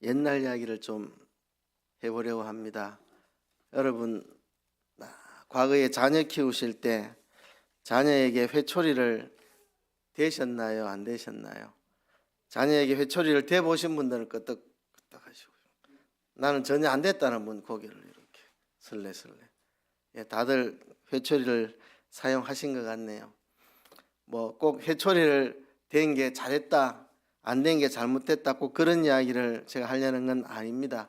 옛날 이야기를 좀 해보려고 합니다. 여러분, 과거에 자녀 키우실 때 자녀에게 회초리를 대셨나요? 안 대셨나요? 자녀에게 회초리를 대보신 분들은 끄떡끄떡 하시고요. 나는 전혀 안 됐다는 분 고개를 이렇게 설레설레. 예, 다들 회초리를 사용하신 것 같네요. 뭐 꼭 회초리를 댄 게 잘했다, 안 된 게 잘못됐다, 꼭 그런 이야기를 제가 하려는 건 아닙니다.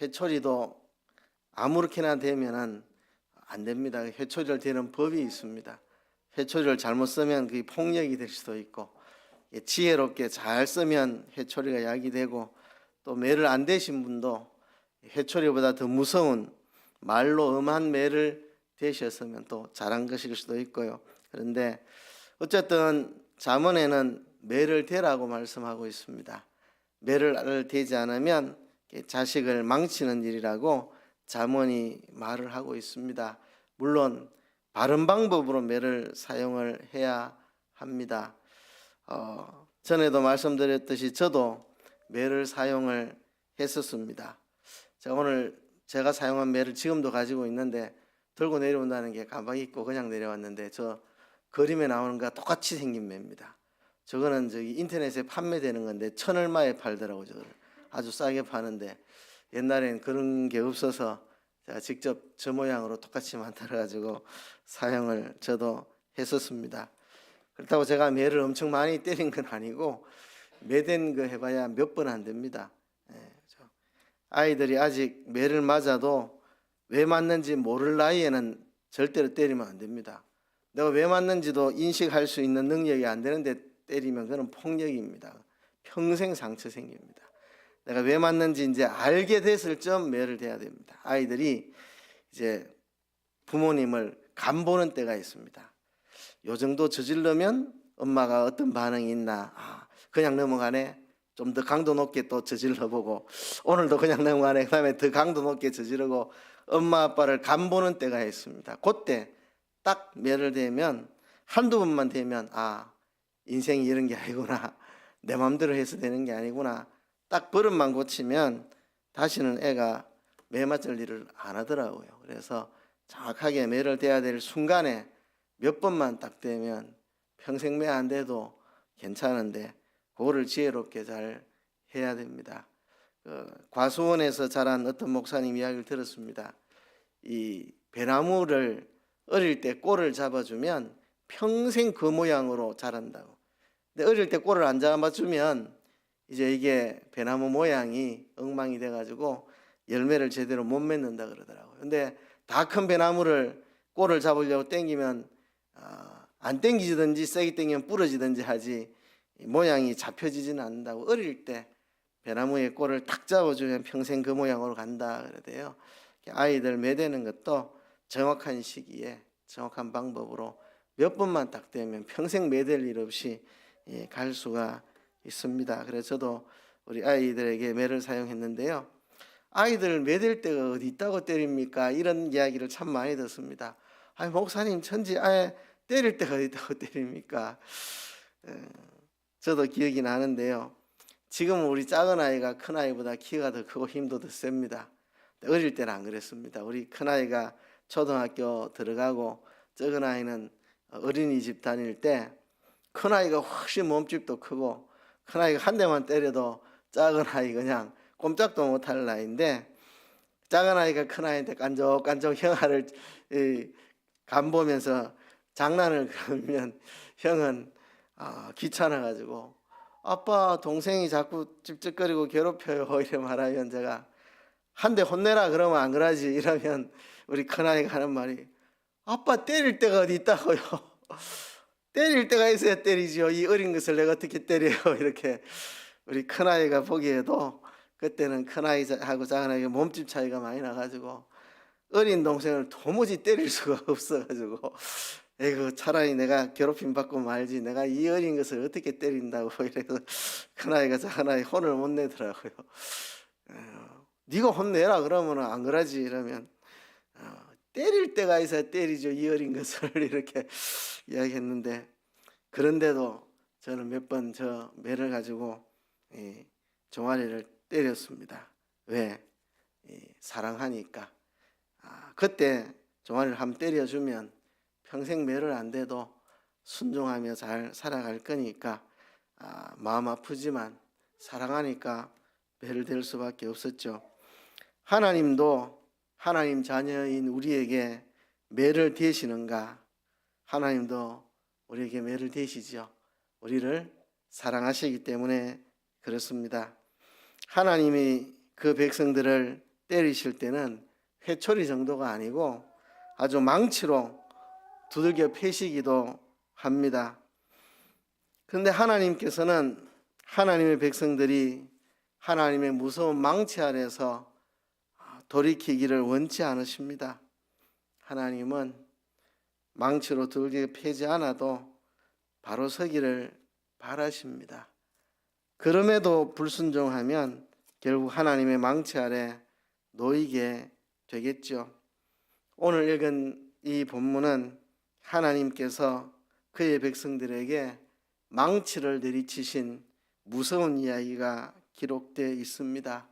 회초리도 아무렇게나 되면은 안 됩니다. 회초리를 대는 법이 있습니다. 회초리를 잘못 쓰면 그게 폭력이 될 수도 있고, 지혜롭게 잘 쓰면 회초리가 약이 되고, 또 매를 안 대신 분도 회초리보다 더 무서운 말로 엄한 매를 대셨으면 또 잘한 것일 수도 있고요. 그런데 어쨌든 잠언에는 매를 대라고 말씀하고 있습니다. 매를 대지 않으면 자식을 망치는 일이라고 잠언이 말을 하고 있습니다. 물론 바른 방법으로 매를 사용을 해야 합니다. 전에도 말씀드렸듯이 저도 매를 사용을 했었습니다. 오늘 제가 사용한 매를 지금도 가지고 있는데 들고 내려온다는 게 가방 입고 그냥 내려왔는데 저 그림에 나오는 것과 똑같이 생긴 매입니다. 저거는 저기 인터넷에 판매되는 건데 1,000얼마에 팔더라고요. 저거를 아주 싸게 파는데 옛날엔 그런 게 없어서 제가 직접 저 모양으로 똑같이 만들어 가지고 사용을 저도 했었습니다. 그렇다고 제가 매를 엄청 많이 때린 건 아니고 매댄 거 해봐야 몇 번 안 됩니다. 아이들이 아직 매를 맞아도 왜 맞는지 모를 나이에는 절대로 때리면 안 됩니다. 내가 왜 맞는지도 인식할 수 있는 능력이 안 되는데 때리면 그건 폭력입니다. 평생 상처 생깁니다. 내가 왜 맞는지 이제 알게 됐을 점 매를 대야 됩니다. 아이들이 이제 부모님을 간보는 때가 있습니다. 요 정도 저질러면 엄마가 어떤 반응이 있나, 그냥 넘어가네. 좀 더 강도 높게 또 저질러보고, 오늘도 그냥 넘어가네. 그 다음에 더 강도 높게 저지르고 엄마 아빠를 간보는 때가 있습니다. 그때 딱 매를 대면 한두 번만 되면 인생이 이런 게 아니구나, 내 마음대로 해서 되는 게 아니구나, 딱 버릇만 고치면 다시는 애가 매 맞을 일을 안 하더라고요. 그래서 정확하게 매를 대야 될 순간에 몇 번만 딱 되면 평생 매 안 돼도 괜찮은데 그거를 지혜롭게 잘 해야 됩니다. 과수원에서 자란 어떤 목사님 이야기를 들었습니다. 이 배나무를 어릴 때 꼴을 잡아주면 평생 그 모양으로 자란다고. 근데 어릴 때 꼴을 안 잡아주면 이제 이게 배나무 모양이 엉망이 돼가지고 열매를 제대로 못 맺는다 그러더라고요. 근데 다 큰 배나무를 꼴을 잡으려고 당기면 안 당기지든지 세게 당기면 부러지든지 하지 모양이 잡혀지지는 않는다고. 어릴 때 배나무의 꼴을 딱 잡아주면 평생 그 모양으로 간다 그러대요. 아이들 매대는 것도 정확한 시기에 정확한 방법으로 몇 번만 딱 되면 평생 매댈 일 없이 갈 수가 있습니다. 그래서 저도 우리 아이들에게 매를 사용했는데요. 아이들 매댈 때가 어디 있다고 때립니까? 이런 이야기를 참 많이 듣습니다. 목사님 천지 아예 때릴 때가 어디 있다고 때립니까? 저도 기억이 나는데요. 지금 우리 작은 아이가 큰 아이보다 키가 더 크고 힘도 더 셉니다. 어릴 때는 안 그랬습니다. 우리 큰 아이가 초등학교 들어가고 작은 아이는 어린이집 다닐 때 큰 아이가 훨씬 몸집도 크고 큰 아이가 한 대만 때려도 작은 아이 그냥 꼼짝도 못할 나이인데, 작은 아이가 큰 아이한테 깐족깐족 형아를 간보면서 장난을 걸면 형은 귀찮아가지고 아빠 동생이 자꾸 찝찝거리고 괴롭혀요 이렇게 말하면 제가 한 대 혼내라 그러면 안 그러지 이러면 우리 큰아이가 하는 말이 아빠 때릴 때가 어디 있다고요. 때릴 때가 있어야 때리지요. 이 어린 것을 내가 어떻게 때려요. 이렇게 우리 큰아이가 보기에도 그때는 큰아이하고 작은아이가 몸집 차이가 많이 나가지고 어린 동생을 도무지 때릴 수가 없어가지고 에이구 차라리 내가 괴롭힘 받고 말지 내가 이 어린 것을 어떻게 때린다고 이래서 큰아이가 작은아이 혼을 못 내더라고요. 네가 혼내라 그러면 안 그러지 이러면 때릴 때가 있어야 때리죠 이 어린 것을 이렇게 이야기했는데, 그런데도 저는 몇 번 저 매를 가지고 종아리를 때렸습니다. 왜? 사랑하니까. 그때 종아리를 한번 때려주면 평생 매를 안 돼도 순종하며 잘 살아갈 거니까 마음 아프지만 사랑하니까 매를 댈 수밖에 없었죠. 하나님도 하나님 자녀인 우리에게 매를 대시는가? 하나님도 우리에게 매를 대시죠. 우리를 사랑하시기 때문에 그렇습니다. 하나님이 그 백성들을 때리실 때는 회초리 정도가 아니고 아주 망치로 두들겨 패시기도 합니다. 그런데 하나님께서는 하나님의 백성들이 하나님의 무서운 망치 아래서 돌이키기를 원치 않으십니다. 하나님은 망치로 두들겨 패지 않아도 바로 서기를 바라십니다. 그럼에도 불순종하면 결국 하나님의 망치 아래 놓이게 되겠죠. 오늘 읽은 이 본문은 하나님께서 그의 백성들에게 망치를 내리치신 무서운 이야기가 기록되어 있습니다.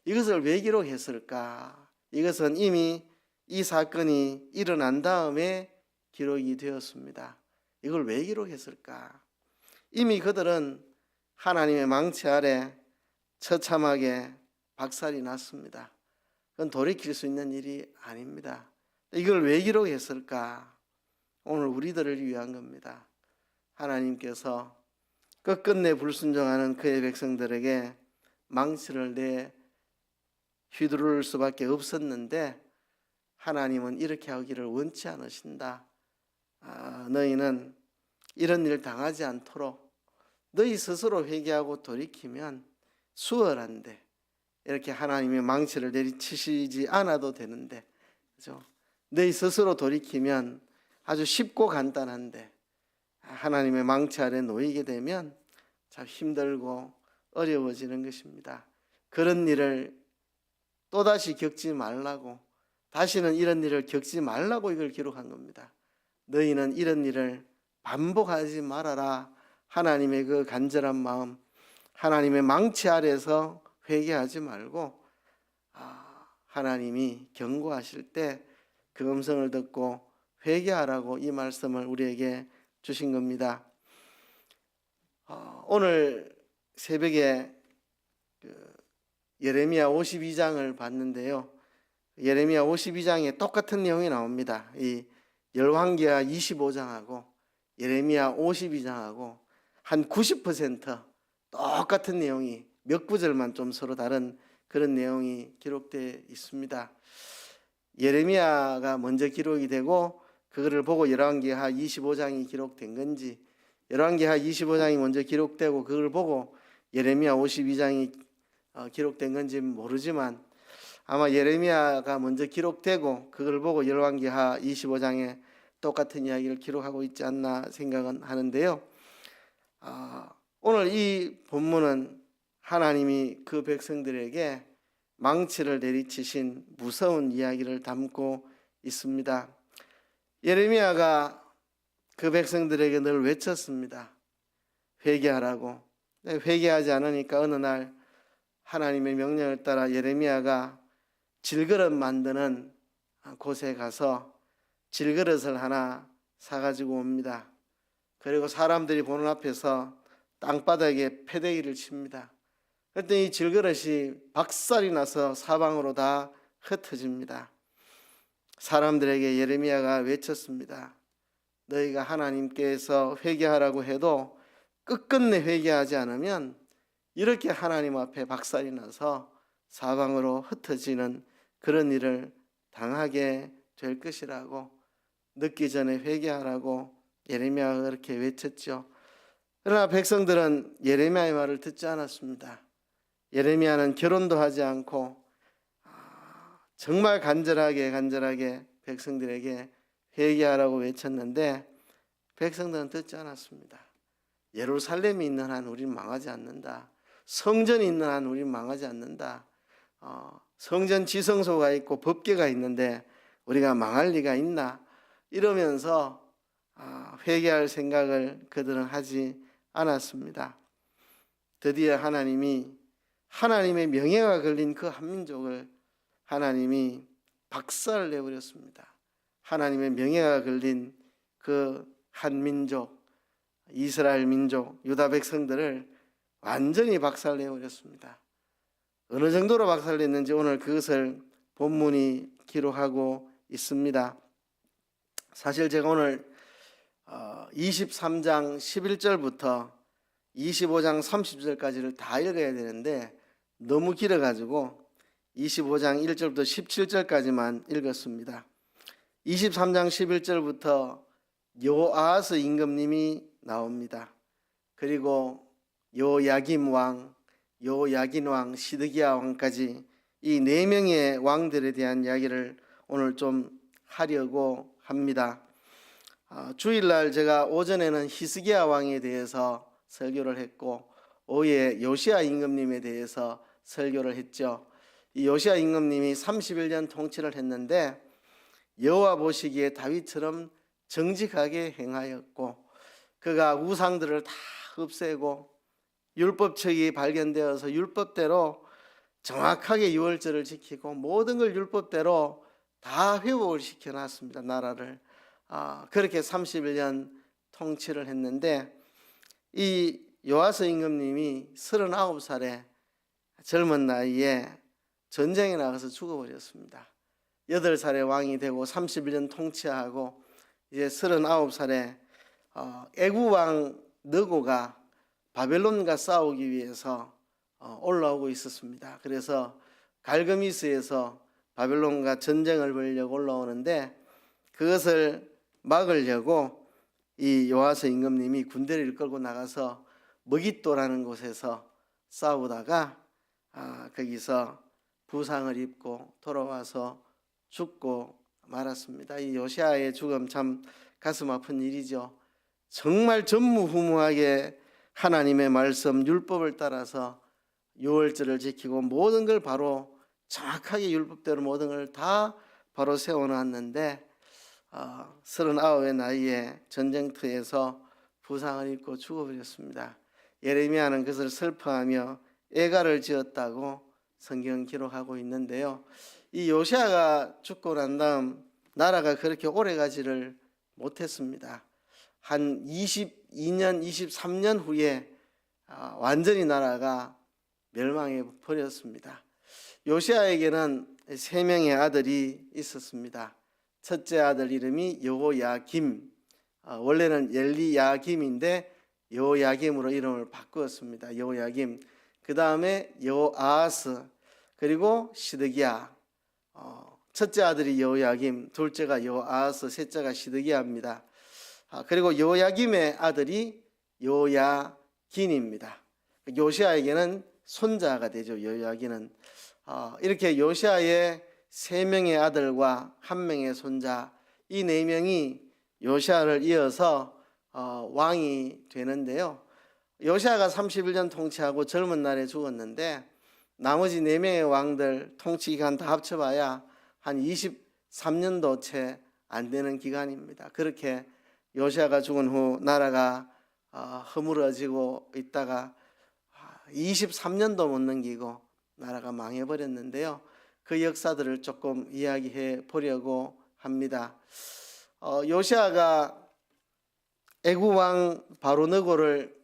이것을 왜 기록했을까? 이것은 이미 이 사건이 일어난 다음에 기록이 되었습니다. 이걸 왜 기록했을까? 이미 그들은 하나님의 망치 아래 처참하게 박살이 났습니다. 그건 돌이킬 수 있는 일이 아닙니다. 이걸 왜 기록했을까? 오늘 우리들을 위한 겁니다. 하나님께서 끝끝내 불순종하는 그의 백성들에게 망치를 내 휘두를 수밖에 없었는데 하나님은 이렇게 하기를 원치 않으신다. 너희는 이런 일 당하지 않도록 너희 스스로 회개하고 돌이키면 수월한데 이렇게 하나님의 망치를 내리치시지 않아도 되는데, 그죠? 너희 스스로 돌이키면 아주 쉽고 간단한데 하나님의 망치 아래 놓이게 되면 참 힘들고 어려워지는 것입니다. 그런 일을 또다시 겪지 말라고, 다시는 이런 일을 겪지 말라고 이걸 기록한 겁니다. 너희는 이런 일을 반복하지 말아라. 하나님의 그 간절한 마음, 하나님의 망치 아래서 회개하지 말고 하나님이 경고하실 때 그 음성을 듣고 회개하라고 이 말씀을 우리에게 주신 겁니다. 오늘 새벽에 예레미야 52장을 봤는데요. 예레미야 52장에 똑같은 내용이 나옵니다. 이 열왕기하 25장하고 예레미야 52장하고 한 90% 똑같은 내용이 몇 구절만 좀 서로 다른 그런 내용이 기록되어 있습니다. 예레미야가 먼저 기록이 되고 그거를 보고 열왕기하 25장이 기록된 건지, 열왕기하 25장이 먼저 기록되고 그걸 보고 예레미야 52장이 기록된 건지 모르지만 아마 예레미야가 먼저 기록되고 그걸 보고 열왕기하 25장에 똑같은 이야기를 기록하고 있지 않나 생각은 하는데요. 오늘 이 본문은 하나님이 그 백성들에게 망치를 내리치신 무서운 이야기를 담고 있습니다. 예레미야가 그 백성들에게 늘 외쳤습니다. 회개하라고. 회개하지 않으니까 어느 날 하나님의 명령을 따라 예레미야가 질그릇 만드는 곳에 가서 질그릇을 하나 사가지고 옵니다. 그리고 사람들이 보는 앞에서 땅바닥에 패대기를 칩니다. 그랬더니 이 질그릇이 박살이 나서 사방으로 다 흩어집니다. 사람들에게 예레미야가 외쳤습니다. 너희가 하나님께서 회개하라고 해도 끝끝내 회개하지 않으면 이렇게 하나님 앞에 박살이 나서 사방으로 흩어지는 그런 일을 당하게 될 것이라고, 늦기 전에 회개하라고 예레미야가 그렇게 외쳤죠. 그러나 백성들은 예레미야의 말을 듣지 않았습니다. 예레미야는 결혼도 하지 않고 정말 간절하게 백성들에게 회개하라고 외쳤는데 백성들은 듣지 않았습니다. 예루살렘이 있는 한 우리는 망하지 않는다. 성전이 있는 한 우리는 망하지 않는다. 성전 지성소가 있고 법궤가 있는데 우리가 망할 리가 있나? 이러면서 회개할 생각을 그들은 하지 않았습니다. 드디어 하나님이 하나님의 명예가 걸린 그 한민족을 하나님이 박살을 내버렸습니다. 하나님의 명예가 걸린 그 한민족, 이스라엘 민족, 유다 백성들을 완전히 박살내버렸습니다. 어느 정도로 박살냈는지 오늘 그것을 본문이 기록하고 있습니다. 사실 제가 오늘 23장 11절부터 25장 30절까지를 다 읽어야 되는데 너무 길어가지고 25장 1절부터 17절까지만 읽었습니다. 23장 11절부터 요아스 임금님이 나옵니다. 그리고 요야김 왕, 요야긴 왕, 시드기야 왕까지 이 네 명의 왕들에 대한 이야기를 오늘 좀 하려고 합니다. 주일날 제가 오전에는 히스기야 왕에 대해서 설교를 했고 오후에 요시야 임금님에 대해서 설교를 했죠. 이 요시야 임금님이 31년 통치를 했는데 여호와 보시기에 다윗처럼 정직하게 행하였고 그가 우상들을 다 없애고 율법책이 발견되어서 율법대로 정확하게 유월절을 지키고 모든 걸 율법대로 다 회복을 시켜놨습니다. 나라를. 그렇게 31년 통치를 했는데 이 요아스 임금님이 39살에 젊은 나이에 전쟁에 나가서 죽어버렸습니다. 8살에 왕이 되고 31년 통치하고 이제 39살에 애구왕 느고가 바벨론과 싸우기 위해서 올라오고 있었습니다. 그래서 갈그미스에서 바벨론과 전쟁을 벌이려고 올라오는데 그것을 막으려고 이 요아스 임금님이 군대를 이끌고 나가서 머깃도라는 곳에서 싸우다가 거기서 부상을 입고 돌아와서 죽고 말았습니다. 이 요시야의 죽음 참 가슴 아픈 일이죠. 정말 전무후무하게 하나님의 말씀 율법을 따라서 유월절을 지키고 모든 걸 바로 정확하게 율법대로 모든 걸 다 바로 세워놨는데 39의 나이에 전쟁터에서 부상을 입고 죽어버렸습니다. 예레미야는 그것을 슬퍼하며 애가를 지었다고 성경 기록하고 있는데요. 이 요시야가 죽고 난 다음 나라가 그렇게 오래가지를 못했습니다. 한 22년, 23년 후에 완전히 나라가 멸망해 버렸습니다. 요시야에게는 3명의 아들이 있었습니다. 첫째 아들 이름이 요야김, 원래는 엘리야김인데 요야김으로 이름을 바꾸었습니다. 요야김. 그 다음에 요아스, 그리고 시드기야. 첫째 아들이 요야김, 둘째가 요아스, 셋째가 시드기야입니다. 그리고 요야김의 아들이 요야긴입니다. 요시야에게는 손자가 되죠. 요야긴은. 이렇게 요시야의 3명의 아들과 1명의 손자, 이 4명이 요시야를 이어서 왕이 되는데요. 요시야가 31년 통치하고 젊은 날에 죽었는데 나머지 4명의 왕들 통치 기간 다 합쳐봐야 한 23년도 채 안 되는 기간입니다. 그렇게 요시야가 죽은 후 나라가 허물어지고 있다가 23년도 못 넘기고 나라가 망해버렸는데요. 그 역사들을 조금 이야기해 보려고 합니다. 요시야가 애구왕 바로느고를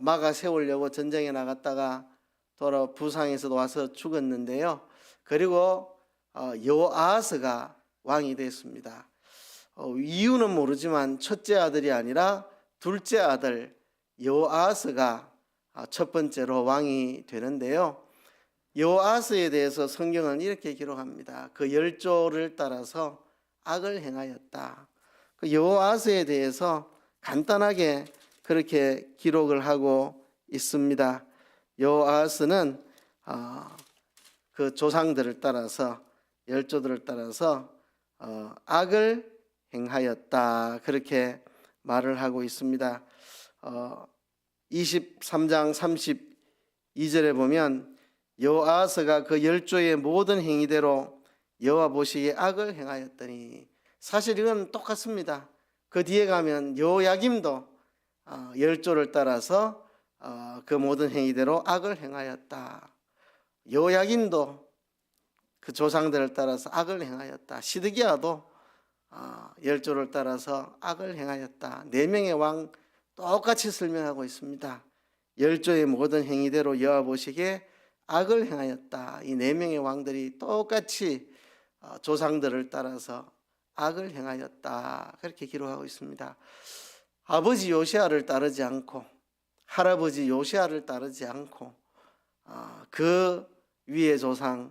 막아 세우려고 전쟁에 나갔다가 돌아 부상에서 와서 죽었는데요. 그리고 요아스가 왕이 됐습니다. 이유는 모르지만 첫째 아들이 아니라 둘째 아들 요아스가 첫 번째로 왕이 되는데요. 요아스에 대해서 성경은 이렇게 기록합니다. 그 열조를 따라서 악을 행하였다. 그 요아스에 대해서 간단하게 그렇게 기록을 하고 있습니다. 요아스는 그 조상들을 따라서 열조들을 따라서 악을 행하였다. 그렇게 말을 하고 있습니다. 23장 32절에 보면 요아스가 그 열조의 모든 행위대로 여호와 보시기에 악을 행하였더니, 사실 이건 똑같습니다. 그 뒤에 가면 요야김도 열조를 따라서 그 모든 행위대로 악을 행하였다. 여호야긴도 그 조상들을 따라서 악을 행하였다. 시드기야도 열조를 따라서 악을 행하였다. 네 명의 왕 똑같이 설명하고 있습니다. 열조의 모든 행위대로 여호와 보시기에 악을 행하였다. 이 네 명의 왕들이 똑같이 조상들을 따라서 악을 행하였다. 그렇게 기록하고 있습니다. 아버지 요시아를 따르지 않고 할아버지 요시아를 따르지 않고 그 위의 조상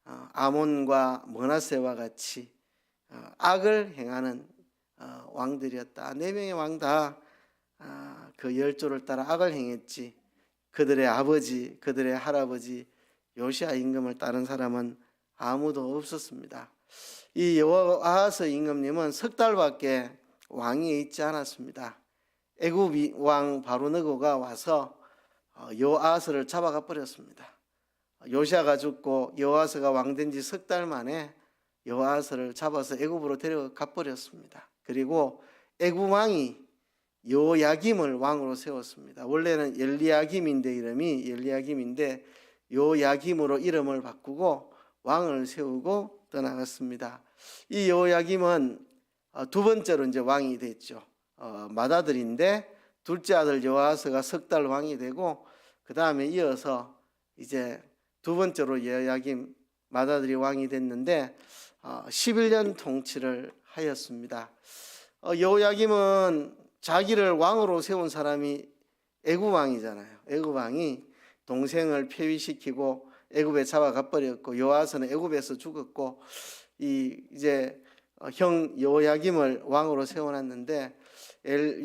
아몬과 므낫세와 같이 악을 행하는 왕들이었다. 네 명의 왕 다 그 열조를 따라 악을 행했지. 그들의 아버지, 그들의 할아버지 요시아 임금을 따른 사람은 아무도 없었습니다. 이 여호아하스 임금님은 석 달밖에 왕위에 있지 않았습니다. 애굽 왕 바로느고가 와서 여호아하스를 잡아가 버렸습니다. 요시아가 죽고 여호아하스가 왕된 지 석 달 만에 여호아하스를 잡아서 애굽으로 데려가 버렸습니다. 그리고 애굽 왕이 요야김을 왕으로 세웠습니다. 원래는 엘리야김인데 이름이 엘리야김인데 요야김으로 이름을 바꾸고 왕을 세우고 떠나갔습니다. 이 요야김은 두 번째로 이제 왕이 됐죠. 맏아들인데 둘째 아들 여호아하스가 석 달 왕이 되고 그 다음에 이어서 이제 두 번째로 여호야김 맏아들이 왕이 됐는데 11년 통치를 하였습니다. 여호야김은 자기를 왕으로 세운 사람이 애굽 왕이잖아요. 애굽 왕이 동생을 폐위시키고 애굽에 잡아가 버렸고 여호아하스는 애굽에서 죽었고 이제 형 여호야김을 왕으로 세워놨는데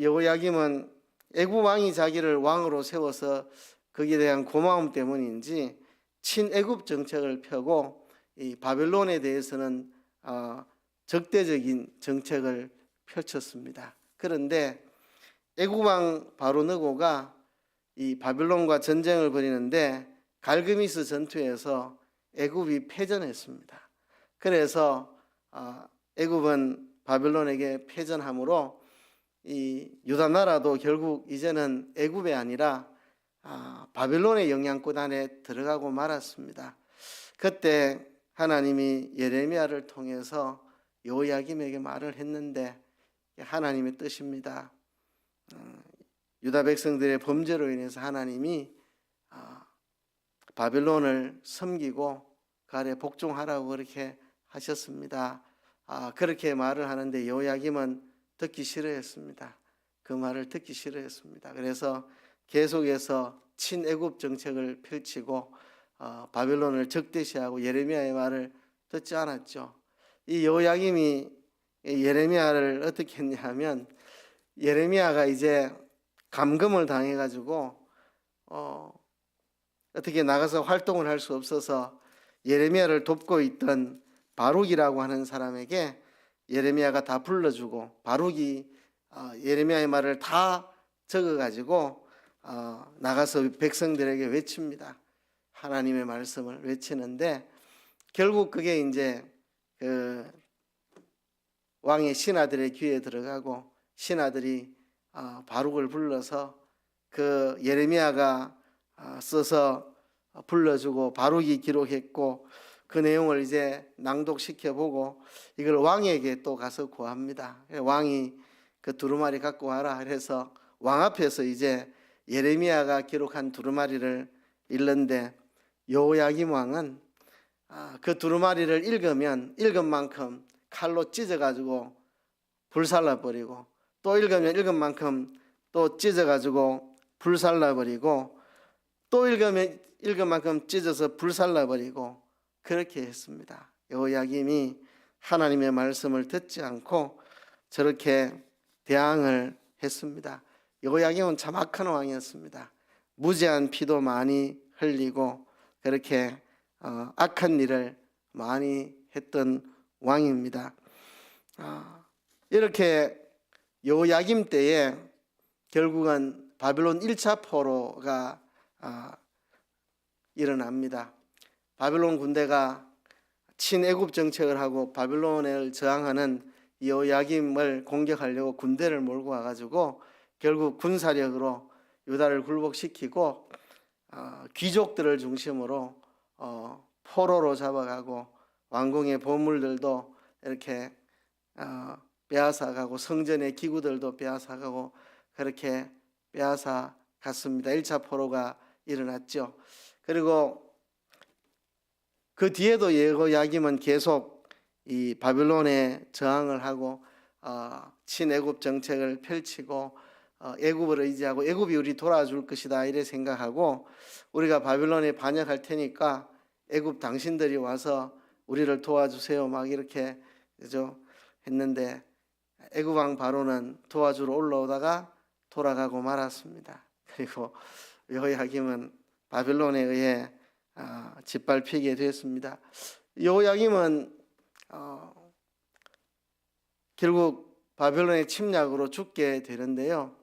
여호야김은 애굽 왕이 자기를 왕으로 세워서 거기에 대한 고마움 때문인지 친애굽 정책을 펴고 이 바벨론에 대해서는 적대적인 정책을 펼쳤습니다. 그런데 애굽 왕 바로느고가 이 바벨론과 전쟁을 벌이는데 갈그미스 전투에서 애굽이 패전했습니다. 그래서 애굽은 바벨론에게 패전함으로 이 유다 나라도 결국 이제는 애굽이 아니라 바벨론의 영향권 안에 들어가고 말았습니다. 그때 하나님이 예레미야를 통해서 여호야김에게 말을 했는데 하나님의 뜻입니다. 유다 백성들의 범죄로 인해서 하나님이 바벨론을 섬기고 그 아래 복종하라고 그렇게 하셨습니다. 그렇게 말을 하는데 여호야김은 듣기 싫어했습니다. 그 말을 듣기 싫어했습니다. 그래서 계속해서 친애굽 정책을 펼치고 바벨론을 적대시하고 예레미야의 말을 듣지 않았죠. 이 여호야김이 예레미야를 어떻게 했냐 하면 예레미야가 이제 감금을 당해가지고 어떻게 나가서 활동을 할 수 없어서 예레미야를 돕고 있던 바룩이라고 하는 사람에게 예레미야가 다 불러주고 바룩이 예레미야의 말을 다 적어가지고 나가서 백성들에게 외칩니다. 하나님의 말씀을 외치는데 결국 그게 이제 그 왕의 신하들의 귀에 들어가고 신하들이 바룩을 불러서 그 예레미야가 써서 불러주고 바룩이 기록했고 그 내용을 이제 낭독시켜 보고 이걸 왕에게 또 가서 고합니다. 왕이 그 두루마리 갖고 와라 해서 왕 앞에서 이제 예레미야가 기록한 두루마리를 읽는데 여호야김 왕은 그 두루마리를 읽으면 읽은 만큼 칼로 찢어가지고 불살라버리고 또 읽으면 읽은 만큼 또 찢어가지고 불살라버리고 또 읽으면 읽은 만큼 찢어서 불살라버리고 그렇게 했습니다. 여호야김이 하나님의 말씀을 듣지 않고 저렇게 대항을 했습니다. 여호야김은 참 악한 왕이었습니다. 무지한 피도 많이 흘리고 그렇게 악한 일을 많이 했던 왕입니다. 이렇게 여호야김 때에 결국은 바벨론 1차 포로가 일어납니다. 바벨론 군대가 친애굽 정책을 하고 바벨론을 저항하는 여호야김을 공격하려고 군대를 몰고 와가지고 결국 군사력으로 유다를 굴복시키고 귀족들을 중심으로 포로로 잡아가고 왕궁의 보물들도 이렇게 빼앗아가고 성전의 기구들도 빼앗아가고 그렇게 빼앗아 갔습니다. 1차 포로가 일어났죠. 그리고 그 뒤에도 여호야김은 계속 이 바빌론에 저항을 하고 친애굽 정책을 펼치고 애굽을 의지하고 애굽이 우리 돌아줄 것이다 이래 생각하고 우리가 바빌론에 반역할 테니까 애굽 당신들이 와서 우리를 도와주세요 막 이렇게 그죠 했는데 애굽 왕 바로는 도와주러 올라오다가 돌아가고 말았습니다. 그리고 여호야김은 바빌론에 의해 짓밟히게 됐습니다. 여호야김은 결국 바빌론의 침략으로 죽게 되는데요.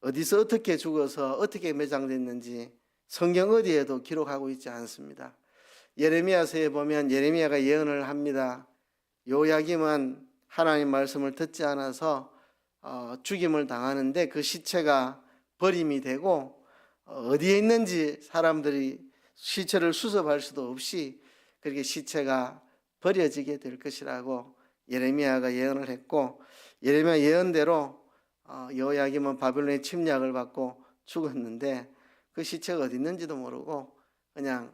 어디서 어떻게 죽어서 어떻게 매장됐는지 성경 어디에도 기록하고 있지 않습니다. 예레미야서에 보면 예레미야가 예언을 합니다. 여호야김은 하나님 말씀을 듣지 않아서 죽임을 당하는데 그 시체가 버림이 되고 어디에 있는지 사람들이 시체를 수습할 수도 없이 그렇게 시체가 버려지게 될 것이라고 예레미야가 예언을 했고 예레미야 예언대로 여호야김은 바빌론의 침략을 받고 죽었는데 그 시체가 어디 있는지도 모르고 그냥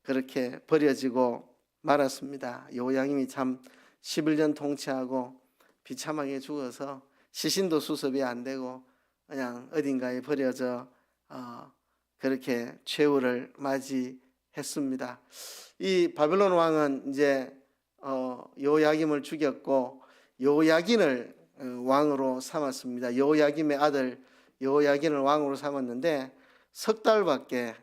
그렇게 버려지고 말았습니다. 여호야김이 참 11년 통치하고 비참하게 죽어서 시신도 수습이 안 되고 그냥 어딘가에 버려져 그렇게 최후를 맞이했습니다. 이 바빌론 왕은 이제 여호야김을 죽였고 여호야긴을 왕으로 삼았습니다. 여호야김의 아들 여호야긴을 왕으로 삼았는데 석 달밖에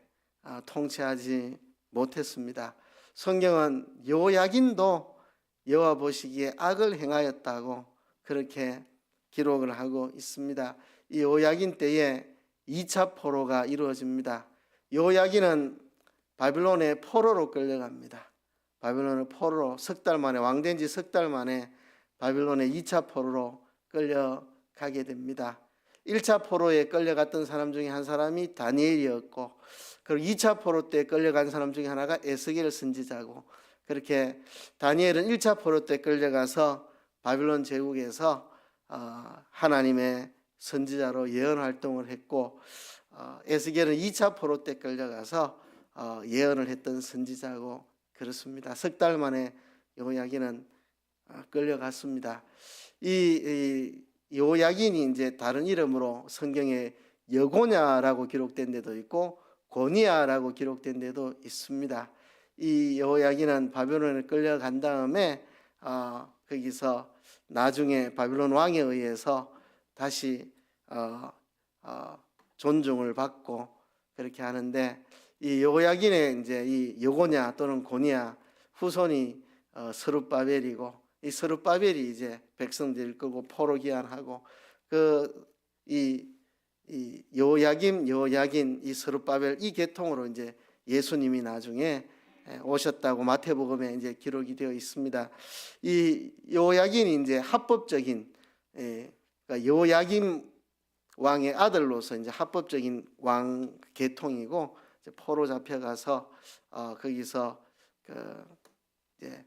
통치하지 못했습니다. 성경은 여호야긴도 여호와 보시기에 악을 행하였다고 그렇게 기록을 하고 있습니다. 이 여호야긴 때에 2차 포로가 이루어집니다. 여호야긴은 바빌론의 포로로 끌려갑니다. 바빌론의 포로로 석 달 만에 왕된 지 석 달 만에 바빌론의 2차 포로로 끌려가게 됩니다. 1차 포로에 끌려갔던 사람 중에 한 사람이 다니엘이었고 그리고 2차 포로 때 끌려간 사람 중에 하나가 에스겔 선지자고 그렇게 다니엘은 1차 포로 때 끌려가서 바빌론 제국에서 하나님의 선지자로 예언 활동을 했고 에스겔은 2차 포로 때 끌려가서 예언을 했던 선지자고 그렇습니다. 석 달 만에 여호야긴은 끌려갔습니다. 이 여호야긴이 이제 다른 이름으로 성경에 여고냐라고 기록된 데도 있고 고니야라고 기록된 데도 있습니다. 이 여호야긴은 바빌론에 끌려간 다음에 거기서 나중에 바빌론 왕에 의해서 다시 존중을 받고 그렇게 하는데 이 여호야긴의 이제 이 여고냐 또는 고니야 후손이 스룹바벨이고 이 스룹바벨이 이제 백성들을 끌고 포로 귀환하고 이 여호야긴 이 스룹바벨 이 계통으로 이제 예수님이 나중에 오셨다고 마태복음에 이제 기록이 되어 있습니다. 이 여호야긴이 이제 합법적인 그러니까 여호야김 왕의 아들로서 이제 합법적인 왕 계통이고 이제 포로 잡혀가서 거기서 이제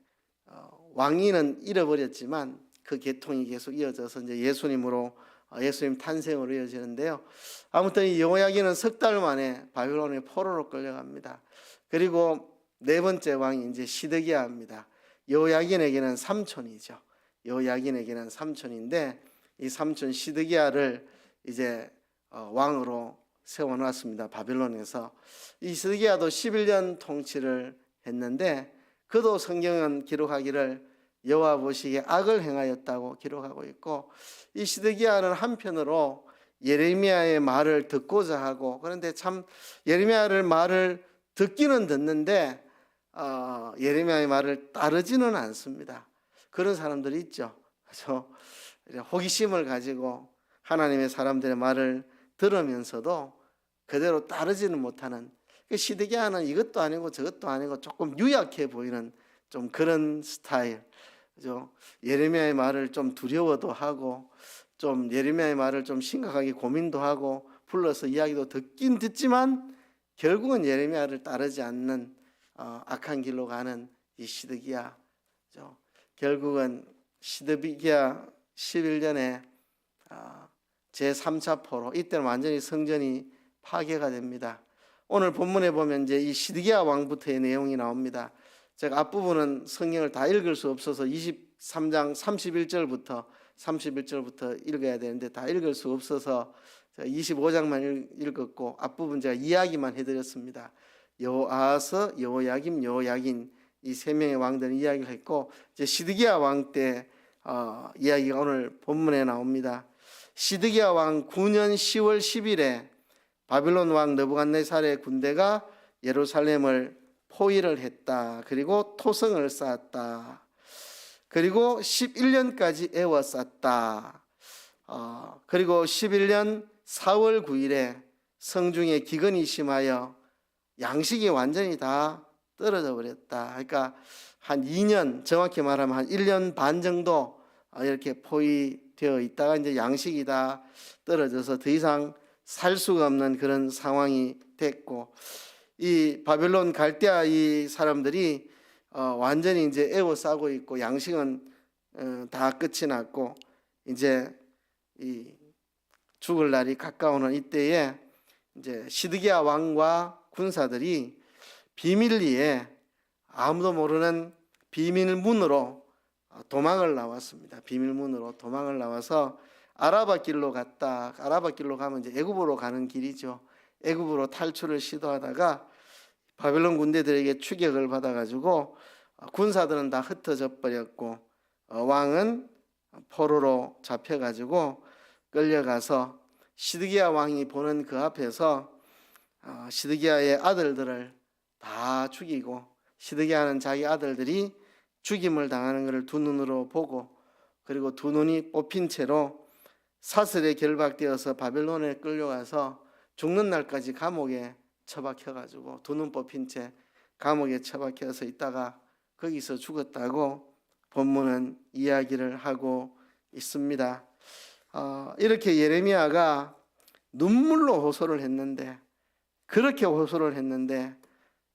왕위는 잃어버렸지만 그 계통이 계속 이어져서 이제 예수님으로 예수님 탄생으로 이어지는데요. 아무튼 이 여호야긴은 석 달 만에 바빌론의 포로로 끌려갑니다. 그리고 네 번째 왕이 이제 시드기야입니다. 여호야긴에게는 삼촌이죠. 여호야긴에게는 삼촌인데 이 삼촌 시드기야를 이제 왕으로 세워놨습니다. 바빌론에서. 이 시드기야도 11년 통치를 했는데 그도 성경은 기록하기를 여호와 보시기에 악을 행하였다고 기록하고 있고 이 시드기야는 한편으로 예레미야의 말을 듣고자 하고 그런데 참 예레미야를 말을 듣기는 듣는데 예레미야의 말을 따르지는 않습니다. 그런 사람들이 있죠. 그래서 호기심을 가지고 하나님의 사람들의 말을 들으면서도 그대로 따르지는 못하는 시드기야는 이것도 아니고 저것도 아니고 조금 유약해 보이는 좀 그런 스타일. 그죠? 예레미야의 말을 좀 두려워도 하고 좀 예레미야의 말을 좀 심각하게 고민도 하고 불러서 이야기도 듣긴 듣지만 결국은 예레미야를 따르지 않는 악한 길로 가는 이 시드기야. 결국은 시드기야 11년에 제3차 포로, 이때는 완전히 성전이 파괴가 됩니다. 오늘 본문에 보면 이제 이 시드기야 왕부터의 내용이 나옵니다. 제가 앞부분은 성경을 다 읽을 수 없어서 23장 31절부터 읽어야 되는데 다 읽을 수 없어서 제가 25장만 읽었고 앞부분 제가 이야기만 해드렸습니다. 여호아하스, 여호야김, 여호야긴 이 세 명의 왕들은 이야기를 했고, 이제 시드기야 왕 때 이야기가 오늘 본문에 나옵니다. 시드기야 왕 9년 10월 10일에 바빌론 왕 느부갓네살의 군대가 예루살렘을 포위를 했다. 그리고 토성을 쌓았다. 그리고 11년까지 에워쌌다. 그리고 11년 4월 9일에 성중에 기근이 심하여 양식이 완전히 다 떨어져 버렸다. 그러니까 한 2년, 정확히 말하면 한 1년 반 정도 이렇게 포위되어 있다가 이제 양식이 다 떨어져서 더 이상 살 수가 없는 그런 상황이 됐고, 이 바벨론 갈대아 이 사람들이 완전히 이제 에워싸고 있고 양식은 다 끝이 났고 이제 이 죽을 날이 가까우는 이때에 이제 시드기야 왕과 군사들이 비밀리에 아무도 모르는 비밀문으로 도망을 나왔습니다. 비밀문으로 도망을 나와서 아라바 길로 갔다. 아라바 길로 가면 이제 애굽으로 가는 길이죠. 애굽으로 탈출을 시도하다가 바벨론 군대들에게 추격을 받아가지고 군사들은 다 흩어져 버렸고 왕은 포로로 잡혀가지고 끌려가서 시드기야 왕이 보는 그 앞에서 시드기야의 아들들을 다 죽이고, 시드기야는 자기 아들들이 죽임을 당하는 것을 두 눈으로 보고, 그리고 두 눈이 뽑힌 채로 사슬에 결박되어서 바벨론에 끌려가서 죽는 날까지 감옥에 처박혀가지고 두 눈 뽑힌 채 감옥에 처박혀서 있다가 거기서 죽었다고 본문은 이야기를 하고 있습니다. 이렇게 예레미야가 눈물로 호소를 했는데, 그렇게 호소를 했는데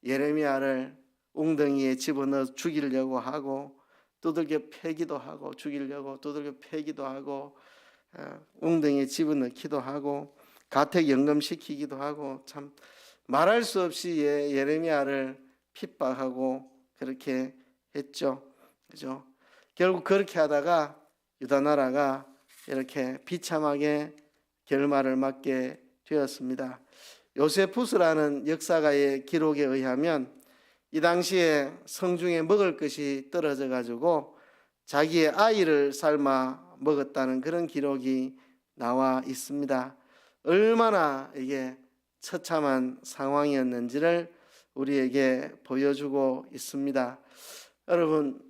예레미야를 웅덩이에 집어넣어 죽이려고 하고 두들겨 패기도 하고 죽이려고 두들겨 패기도 하고 웅덩이에 집어넣기도 하고 가택 연금시키기도 하고, 참 말할 수 없이 예레미야를 핍박하고 그렇게 했죠. 그죠? 결국 그렇게 하다가 유다 나라가 이렇게 비참하게 결말을 맞게 되었습니다. 요세푸스라는 역사가의 기록에 의하면 이 당시에 성중에 먹을 것이 떨어져 가지고 자기의 아이를 삶아 먹었다는 그런 기록이 나와 있습니다. 얼마나 이게 처참한 상황이었는지를 우리에게 보여주고 있습니다. 여러분,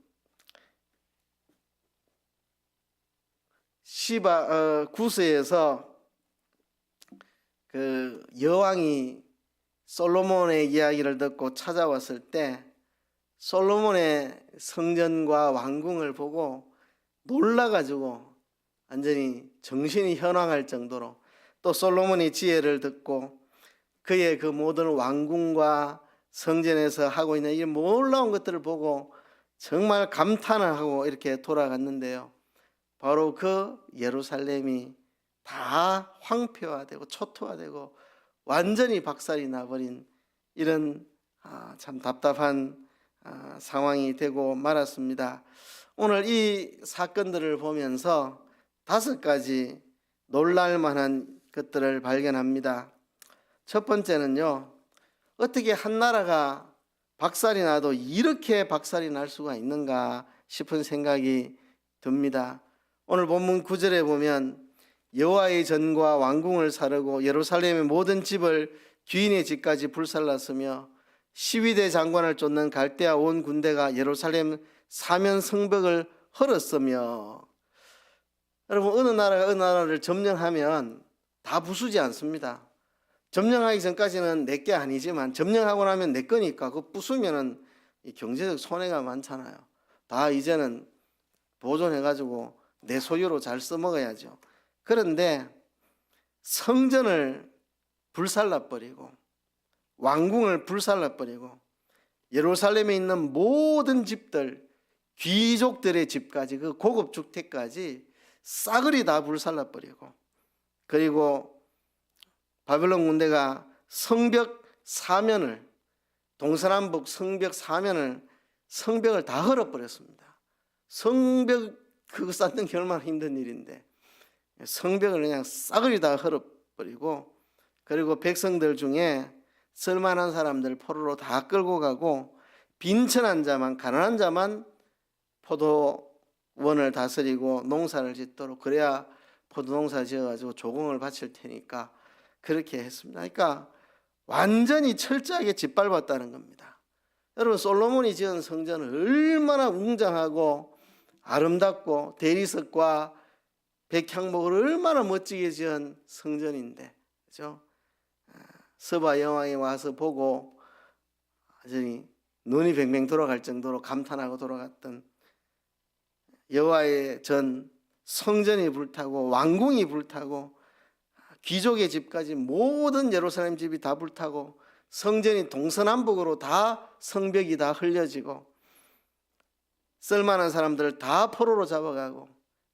시바 구스에서 그 여왕이 솔로몬의 이야기를 듣고 찾아왔을 때 솔로몬의 성전과 왕궁을 보고 놀라가지고 완전히 정신이 현황할 정도로, 또 솔로몬의 지혜를 듣고 그의 그 모든 왕궁과 성전에서 하고 있는 이 놀라운 것들을 보고 정말 감탄을 하고 이렇게 돌아갔는데요. 바로 그 예루살렘이 다 황폐화되고 초토화되고 완전히 박살이 나버린 이런 참 답답한 상황이 되고 말았습니다. 오늘 이 사건들을 보면서 5가지 놀랄만한 것들을 발견합니다. 첫 번째는요, 어떻게 한 나라가 박살이 나도 이렇게 박살이 날 수가 있는가 싶은 생각이 듭니다. 오늘 본문 9절에 보면 여호와의 전과 왕궁을 사르고 예루살렘의 모든 집을 귀인의 집까지 불살랐으며 12대 장관을 쫓는 갈대아 온 군대가 예루살렘 사면 성벽을 헐었으며. 여러분, 어느 나라가 어느 나라를 점령하면 다 부수지 않습니다. 점령하기 전까지는 내 게 아니지만 점령하고 나면 내 거니까 그 부수면은 경제적 손해가 많잖아요. 다 이제는 보존해가지고 내 소유로 잘 써먹어야죠. 그런데 성전을 불살라버리고 왕궁을 불살라버리고 예루살렘에 있는 모든 집들, 귀족들의 집까지 그 고급 주택까지 싸그리 다 불살라버리고, 그리고 바벨론 군대가 성벽 사면을, 동서남북 성벽 사면을, 성벽을 다 헐어버렸습니다. 성벽 그거 쌓는 게 얼마나 힘든 일인데 성벽을 그냥 싸그리 다 헐어버리고, 그리고 백성들 중에 쓸만한 사람들 포로로 다 끌고 가고, 빈천한 자만, 가난한 자만 포도원을 다스리고 농사를 짓도록, 그래야 포도농사 지어가지고 조공을 바칠 테니까 그렇게 했습니다. 그러니까 완전히 철저하게 짓밟았다는 겁니다. 여러분, 솔로몬이 지은 성전은 얼마나 웅장하고 아름답고 대리석과 백향목을 얼마나 멋지게 지은 성전인데, 그죠? 서바 여왕이 와서 보고 눈이 뱅뱅 돌아갈 정도로 감탄하고 돌아갔던 여호와의 전 성전이 불타고 왕궁이 불타고 귀족의 집까지 모든 예루살렘 집이 다 불타고 성전이 동서남북으로 다 성벽이 다 흘려지고 쓸만한 사람들을 다 포로로 잡아가고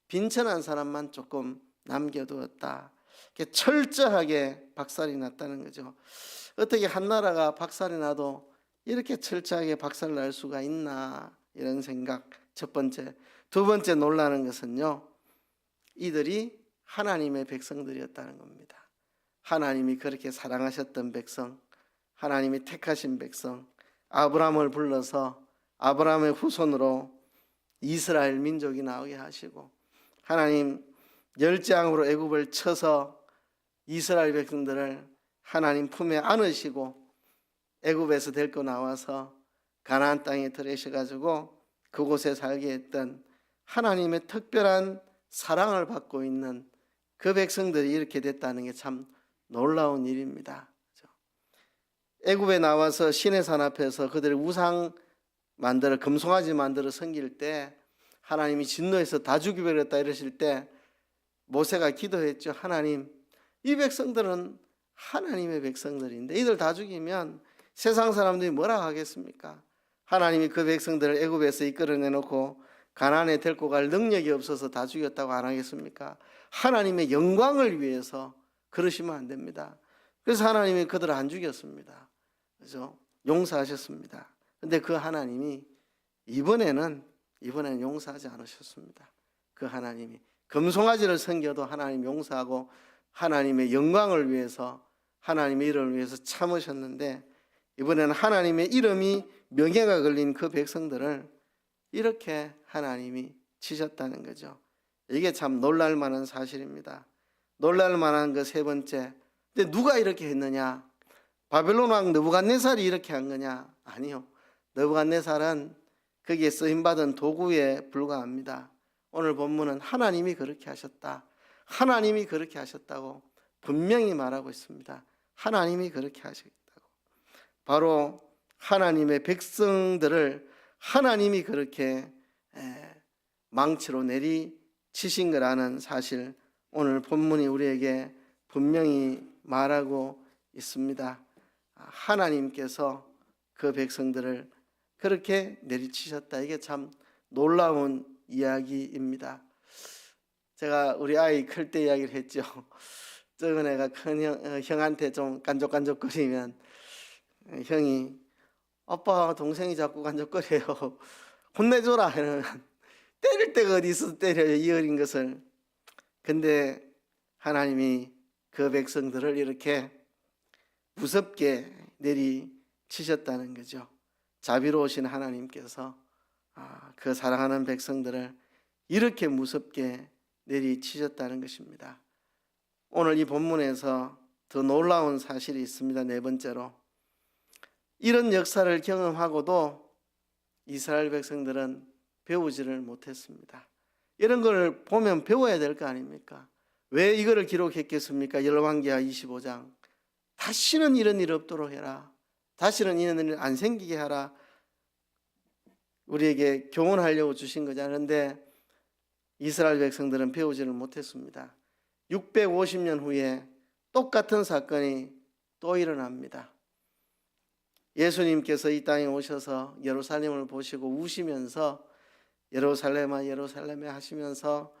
빈천한 사람만 조금 남겨두었다. 이렇게 철저하게 박살이 났다는 거죠. 어떻게 한 나라가 박살이 나도 이렇게 철저하게 박살날 수가 있나, 이런 생각. 첫 번째. 두 번째 놀라는 것은요, 이들이 하나님의 백성들이었다는 겁니다. 하나님이 그렇게 사랑하셨던 백성, 하나님이 택하신 백성, 아브라함을 불러서 아브라함의 후손으로 이스라엘 민족이 나오게 하시고, 하나님 열재앙으로 애굽을 쳐서 이스라엘 백성들을 하나님 품에 안으시고 애굽에서 데리고 나와서 가나안 땅에 들이셔가지고 그곳에 살게 했던 하나님의 특별한 사랑을 받고 있는 그 백성들이 이렇게 됐다는 게 참 놀라운 일입니다. 애굽에 나와서 시내산 앞에서 그들의 우상 만들어, 금송아지 만들어 섬길 때 하나님이 진노해서 다 죽여버렸다 이러실 때 모세가 기도했죠. 하나님, 이 백성들은 하나님의 백성들인데 이들 다 죽이면 세상 사람들이 뭐라 하겠습니까? 하나님이 그 백성들을 애굽에서 이끌어내놓고 가나안에 데리고 갈 능력이 없어서 다 죽였다고 안 하겠습니까? 하나님의 영광을 위해서 그러시면 안 됩니다. 그래서 하나님이 그들을 안 죽였습니다. 그죠? 용서하셨습니다. 근데 그 하나님이 이번에는 용서하지 않으셨습니다. 그 하나님이 금송아지를 섬겨도 하나님 용서하고 하나님의 영광을 위해서, 하나님의 이름을 위해서 참으셨는데, 이번에는 하나님의 이름이 명예가 걸린 그 백성들을 이렇게 하나님이 치셨다는 거죠. 이게 참 놀랄 만한 사실입니다. 놀랄 만한 그 세 번째. 근데 누가 이렇게 했느냐? 바벨론 왕 느부갓네살이 이렇게 한 거냐? 아니요. 느부갓네살은 거기에 쓰임받은 도구에 불과합니다. 오늘 본문은 하나님이 그렇게 하셨다, 하나님이 그렇게 하셨다고 분명히 말하고 있습니다. 하나님이 그렇게 하셨다고. 바로 하나님의 백성들을 하나님이 그렇게 망치로 내리치신 거라는 사실, 오늘 본문이 우리에게 분명히 말하고 있습니다. 하나님께서 그 백성들을 그렇게 내리치셨다. 이게 참 놀라운 이야기입니다. 제가 우리 아이 클 때 이야기를 했죠. 적은 애가 큰 형한테 좀 깐족깐족거리면 형이 아빠 동생이 자꾸 간적거려요, 혼내줘라 이러면 때릴 데가 어디 있어서 때려요, 이 어린 것을. 근데 하나님이 그 백성들을 이렇게 무섭게 내리치셨다는 거죠. 자비로우신 하나님께서 그 사랑하는 백성들을 이렇게 무섭게 내리치셨다는 것입니다. 오늘 이 본문에서 더 놀라운 사실이 있습니다. 네 번째로, 이런 역사를 경험하고도 이스라엘 백성들은 배우지를 못했습니다. 이런 걸 보면 배워야 될 거 아닙니까? 왜 이거를 기록했겠습니까? 열왕기하 25장. 다시는 이런 일 없도록 해라, 다시는 이런 일 안 생기게 하라, 우리에게 교훈하려고 주신 거잖아요. 그런데 이스라엘 백성들은 배우지를 못했습니다. 650년 후에 똑같은 사건이 또 일어납니다. 예수님께서 이 땅에 오셔서 예루살렘을 보시고 우시면서 예루살렘아 예루살렘에 하시면서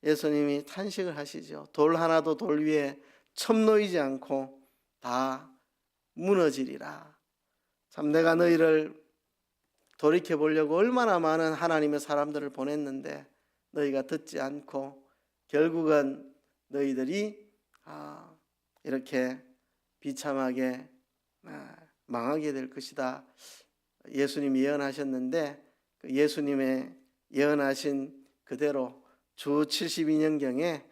예수님이 탄식을 하시죠. 돌 하나도 돌 위에 첨 놓이지 않고 다 무너지리라. 참 내가 너희를 돌이켜 보려고 얼마나 많은 하나님의 사람들을 보냈는데 너희가 듣지 않고 결국은 너희들이 이렇게 비참하게 망하게 될 것이다. 예수님이 예언하셨는데 그 예수님의 예언하신 그대로 주 72년경에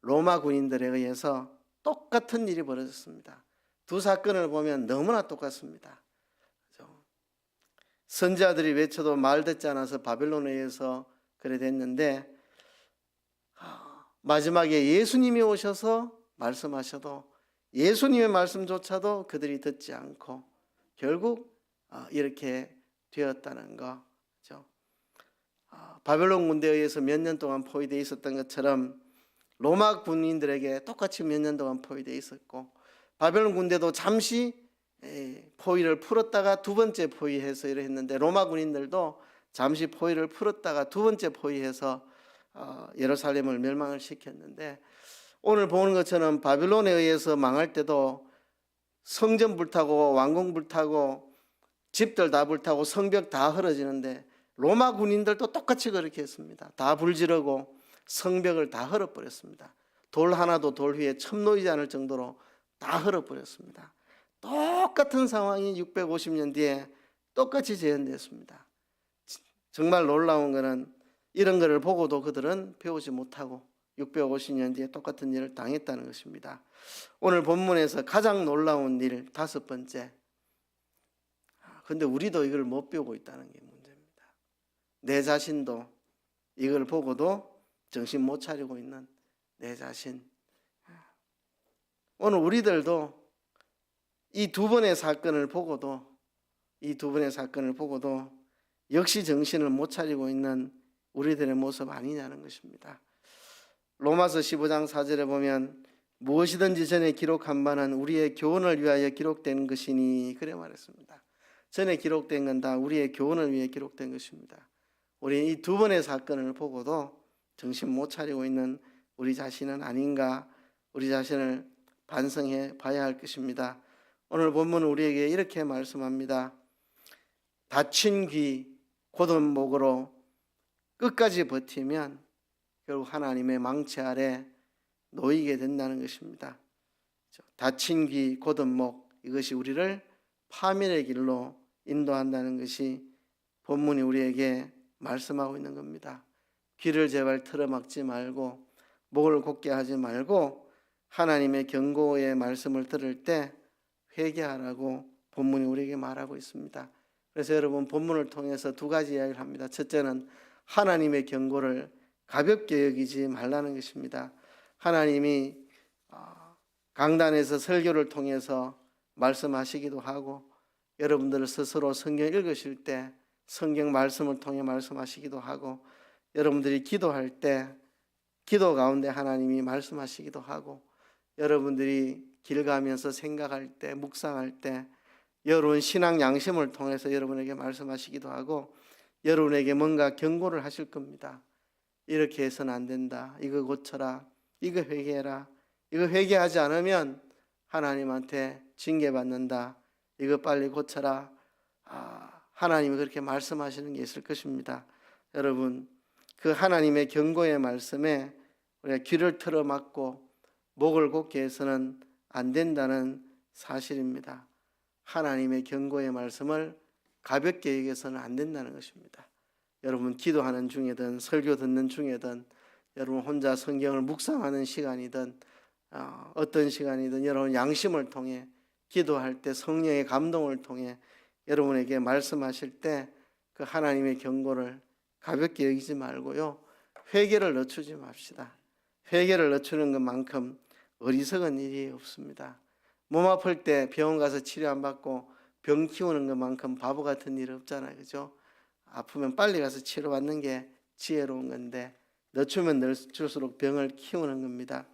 로마 군인들에 의해서 똑같은 일이 벌어졌습니다. 두 사건을 보면 너무나 똑같습니다. 선지자들이 외쳐도 말 듣지 않아서 바벨론에 의해서 그래 됐는데 마지막에 예수님이 오셔서 말씀하셔도 예수님의 말씀조차도 그들이 듣지 않고 결국 이렇게 되었다는 거. 바벨론 군대에 의해서 몇 년 동안 포위되어 있었던 것처럼 로마 군인들에게 똑같이 몇 년 동안 포위되어 있었고 바벨론 군대도 잠시 포위를 풀었다가 두 번째 포위해서 이래 했는데 로마 군인들도 잠시 포위를 풀었다가 두 번째 포위해서 예루살렘을 멸망을 시켰는데 오늘 보는 것처럼 바벨론에 의해서 망할 때도 성전 불타고 왕궁 불타고 집들 다 불타고 성벽 다 헐어지는데 로마 군인들도 똑같이 그렇게 했습니다. 다 불지르고 성벽을 다 헐어버렸습니다. 돌 하나도 돌 위에 첨 놓이지 않을 정도로 다 헐어버렸습니다. 똑같은 상황이 650년 뒤에 똑같이 재현됐습니다. 정말 놀라운 것은 이런 것을 보고도 그들은 배우지 못하고 650년 뒤에 똑같은 일을 당했다는 것입니다. 오늘 본문에서 가장 놀라운 일 다섯 번째. 그런데 우리도 이걸 못 배우고 있다는 게 문제입니다. 내 자신도 이걸 보고도 정신 못 차리고 있는 내 자신. 오늘 우리들도 이 두 번의 사건을 보고도 역시 정신을 못 차리고 있는 우리들의 모습 아니냐는 것입니다. 로마서 15장 4절에 보면 무엇이든지 전에 기록한 바는 우리의 교훈을 위하여 기록된 것이니 그래 말했습니다. 전에 기록된 건 다 우리의 교훈을 위해 기록된 것입니다. 우리 이 두 번의 사건을 보고도 정신 못 차리고 있는 우리 자신은 아닌가, 우리 자신을 반성해 봐야 할 것입니다. 오늘 본문은 우리에게 이렇게 말씀합니다. 닫힌 귀 곧은 목으로 끝까지 버티면 결국 하나님의 망치 아래 놓이게 된다는 것입니다. 닫힌 귀 곧은 목, 이것이 우리를 파멸의 길로 인도한다는 것이 본문이 우리에게 말씀하고 있는 겁니다. 귀를 제발 틀어막지 말고 목을 곧게 하지 말고 하나님의 경고의 말씀을 들을 때 회개하라고 본문이 우리에게 말하고 있습니다. 그래서 여러분 본문을 통해서 두 가지 이야기를 합니다. 첫째는 하나님의 경고를 가볍게 여기지 말라는 것입니다. 하나님이 강단에서 설교를 통해서 말씀하시기도 하고 여러분들 스스로 성경 읽으실 때 성경 말씀을 통해 말씀하시기도 하고 여러분들이 기도할 때 기도 가운데 하나님이 말씀하시기도 하고 여러분들이 길 가면서 생각할 때 묵상할 때 여러분 신앙 양심을 통해서 여러분에게 말씀하시기도 하고 여러분에게 뭔가 경고를 하실 겁니다. 이렇게 해서는 안 된다. 이거 고쳐라. 이거 회개해라. 이거 회개하지 않으면 하나님한테 징계받는다. 이거 빨리 고쳐라. 하나님이 그렇게 말씀하시는 게 있을 것입니다. 여러분 그 하나님의 경고의 말씀에 우리가 귀를 틀어막고 목을 곧게 해서는 안 된다는 사실입니다. 하나님의 경고의 말씀을 가볍게 여겨서는 안 된다는 것입니다. 여러분 기도하는 중이든 설교 듣는 중이든 여러분 혼자 성경을 묵상하는 시간이든 어떤 시간이든 여러분 양심을 통해 기도할 때 성령의 감동을 통해 여러분에게 말씀하실 때 그 하나님의 경고를 가볍게 여기지 말고요. 회개를 늦추지 맙시다. 회개를 늦추는 것만큼 어리석은 일이 없습니다. 몸 아플 때 병원 가서 치료 안 받고 병 키우는 것만큼 바보 같은 일 없잖아요. 그죠? 아프면 빨리 가서 치료받는 게 지혜로운 건데 늦추면 늦출수록 병을 키우는 겁니다.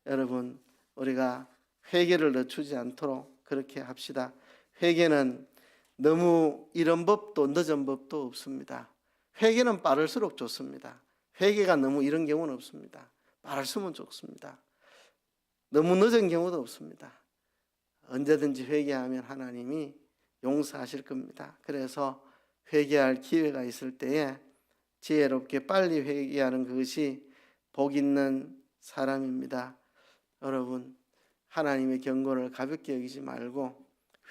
여러분 우리가 회개를 늦추지 않도록 그렇게 합시다. 회개는 너무 이른 법도 늦은 법도 없습니다. 회개는 빠를수록 좋습니다. 회개가 너무 이른 경우는 없습니다. 빠를수면 좋습니다. 너무 늦은 경우도 없습니다. 언제든지 회개하면 하나님이 용서하실 겁니다. 그래서 회개할 기회가 있을 때에 지혜롭게 빨리 회개하는 그것이 복 있는 사람입니다. 여러분, 하나님의 경고를 가볍게 여기지 말고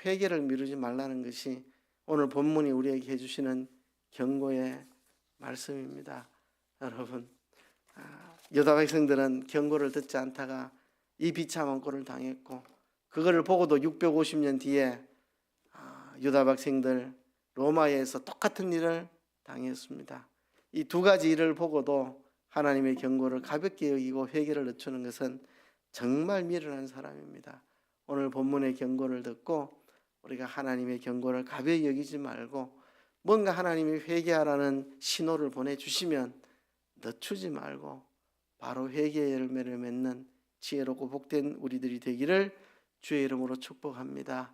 회개를 미루지 말라는 것이 오늘 본문이 우리에게 해주시는 경고의 말씀입니다. 여러분, 유다 백성들은 경고를 듣지 않다가 이 비참한 꼴을 당했고, 그거를 보고도 650년 뒤에 유다 백성들 로마에서 똑같은 일을 당했습니다. 이 두 가지 일을 보고도 하나님의 경고를 가볍게 여기고 회개를 늦추는 것은 정말 미련한 사람입니다. 오늘 본문의 경고를 듣고 우리가 하나님의 경고를 가벼이 여기지 말고 뭔가 하나님이 회개하라는 신호를 보내주시면 늦추지 말고 바로 회개의 열매를 맺는 지혜롭고 복된 우리들이 되기를 주의 이름으로 축복합니다.